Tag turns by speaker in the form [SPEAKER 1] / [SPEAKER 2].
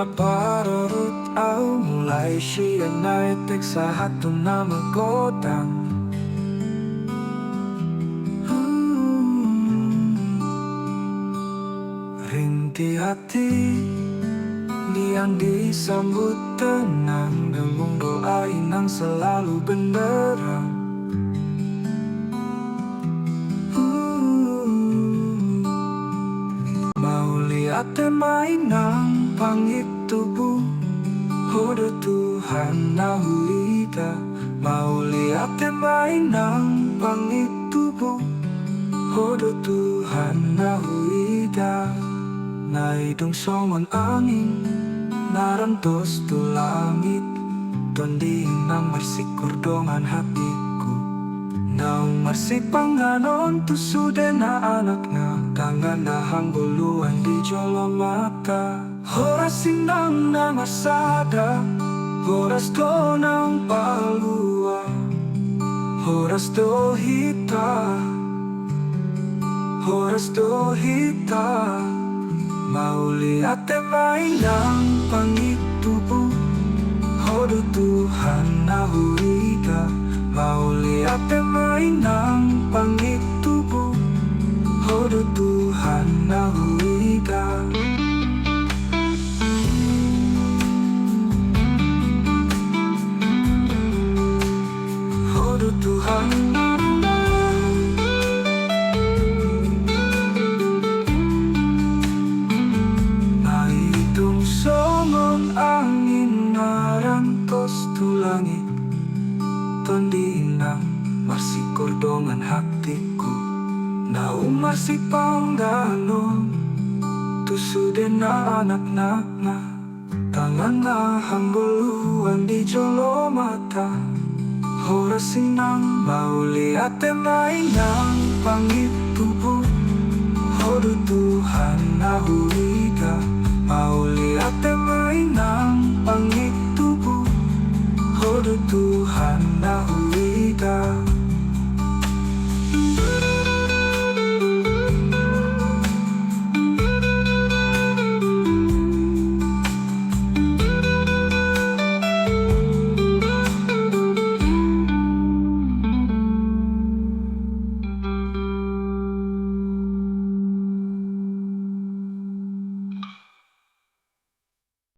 [SPEAKER 1] parurut au mulai siya na itik sa hatun na magodang. Rinti hati yang disambut tenang, dengung doa inang selalu benderang. Mau lihat mainang pangit tubuh, hodo Tuhan nahulita. Mau lihat mainang pangit tubuh, hodo Tuhan nahulita. Naidong songon angin narantos tu langit, tondi nang marsikur dongan hatiku. Naung marsipanganon tu sude na anak na tangan na hangguluan di jolo mata. Horas sinang na masada, horas do nang palua, horas do hita, horas do hita. Mau lihat mainang pangit tubuh, hodo Tuhan nahulita. Mau lihat mainang pangit tubuh, hodo Tuhan nahulita. Hodo Tuhan angin narantos tu langit, tondi inang marsikur dongan hatiku. Nau marsipangganon tu sude na anak na tangan na hangguluan di jolo mata. Horas sinang mau lihat mainang pangit tubuh, hodo Tuhan nahulita. Mau lihat mainang pangit tubuh, hodo Tuhan